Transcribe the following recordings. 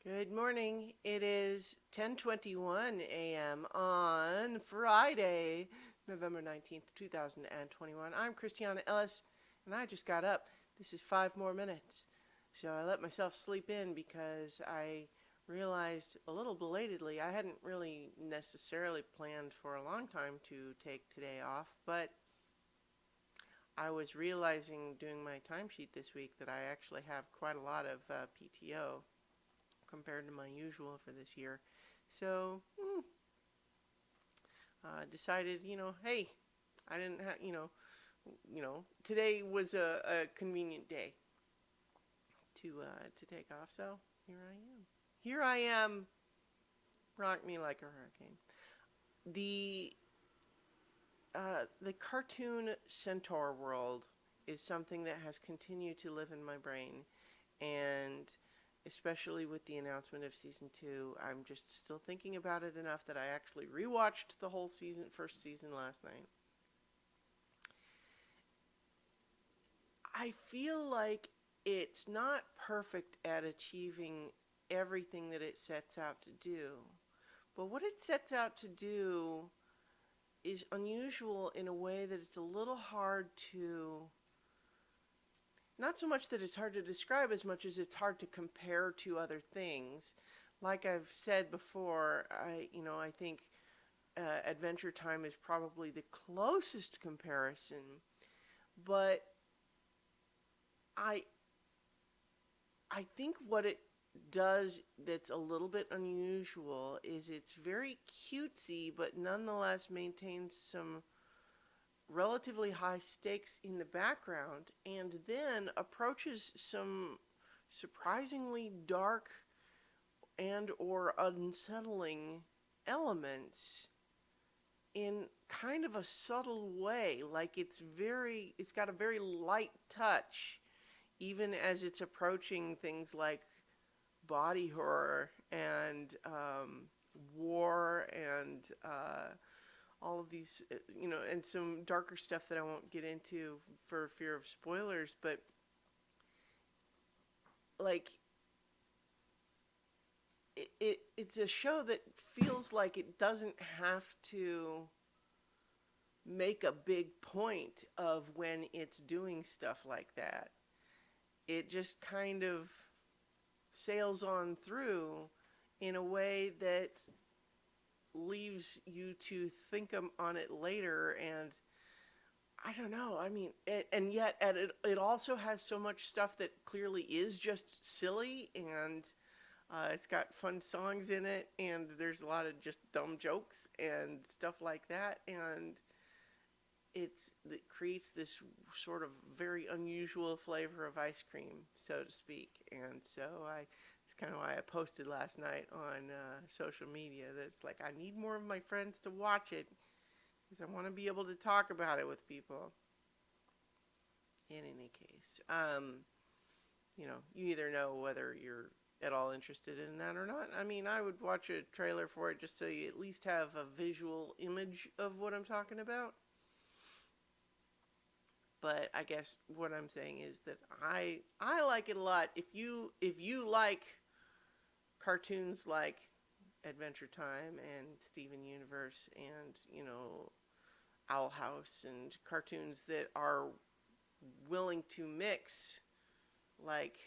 Good morning. It is 10:21 a.m. on Friday, November 19th, 2021. I'm Christiana Ellis, and I just got up. This is 5 more minutes. So I let myself sleep in because I realized a little belatedly I hadn't really necessarily planned for a long time to take today off, but I was realizing doing my timesheet this week that I actually have quite a lot of PTO compared to my usual for this year. So, decided, hey, I didn't have, today was a convenient day to take off. So here I am. Here I am. Rock me like a hurricane. The the cartoon Centaurworld is something that has continued to live in my brain, and especially with the announcement of season 2, I'm just still thinking about it enough that I actually rewatched the whole first season last night. I feel like it's not perfect at achieving everything that it sets out to do, but what it sets out to do is unusual in a way that it's a little hard to, not so much that it's hard to describe as much as it's hard to compare to other things. Like I've said before, I think Adventure Time is probably the closest comparison, but I I think what it does that's a little bit unusual is it's very cutesy, but nonetheless maintains some relatively high stakes in the background, and then approaches some surprisingly dark and or unsettling elements in kind of a subtle way. Like it's got a very light touch, even as it's approaching things like body horror and war and all of these, and some darker stuff that I won't get into for fear of spoilers. But like it's a show that feels like it doesn't have to make a big point of when it's doing stuff like that. It just kind of sails on through in a way that leaves you to think on it later. And I don't know. I mean, and yet it also has so much stuff that clearly is just silly, and it's got fun songs in it, and there's a lot of just dumb jokes and stuff like that. And it creates this sort of very unusual flavor of ice cream, so to speak. And so it's kind of why I posted last night on social media that it's like I need more of my friends to watch it because I want to be able to talk about it with people. In any case, you either know whether you're at all interested in that or not. I mean, I would watch a trailer for it just so you at least have a visual image of what I'm talking about. But I guess what I'm saying is that I like it a lot. If you like cartoons like Adventure Time and Steven Universe and Owl House, and cartoons that are willing to mix like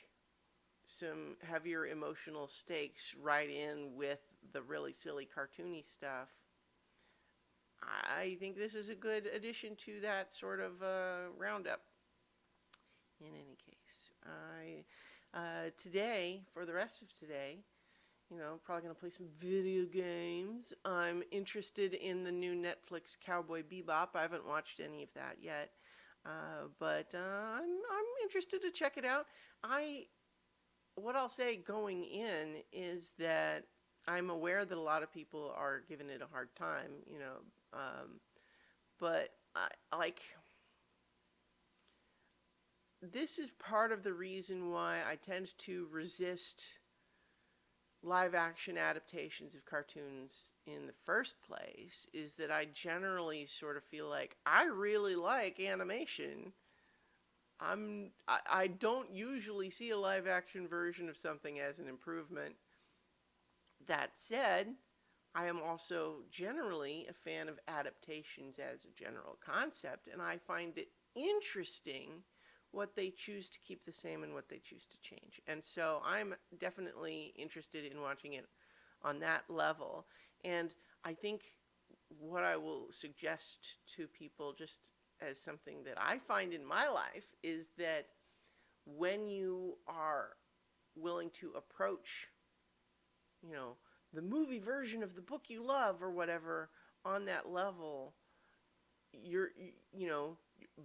some heavier emotional stakes right in with the really silly cartoony stuff, I think this is a good addition to that sort of roundup. In any case, I today, for the rest of today, probably gonna play some video games. I'm interested in the new Netflix Cowboy Bebop. I haven't watched any of that yet, but I'm interested to check it out. What I'll say going in is that I'm aware that a lot of people are giving it a hard time, but I like this is part of the reason why I tend to resist live action adaptations of cartoons in the first place, is that I generally sort of feel like I really like animation. I don't usually see a live action version of something as an improvement. That said, I am also generally a fan of adaptations as a general concept, and I find it interesting what they choose to keep the same and what they choose to change. And so I'm definitely interested in watching it on that level. And I think what I will suggest to people, just as something that I find in my life, is that when you are willing to approach, you know, the movie version of the book you love or whatever on that level, you're, you know,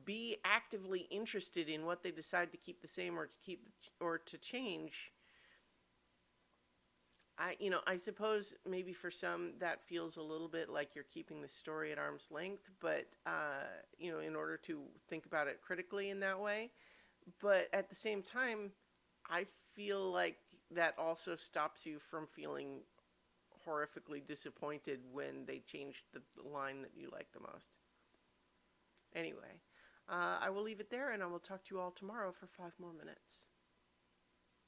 be actively interested in what they decide to keep the same or to keep or to change. I suppose maybe for some that feels a little bit like you're keeping the story at arm's length, but in order to think about it critically in that way. But at the same time, I feel like that also stops you from feeling horrifically disappointed when they change the line that you like the most. Anyway, I will leave it there, and I will talk to you all tomorrow for 5 more minutes.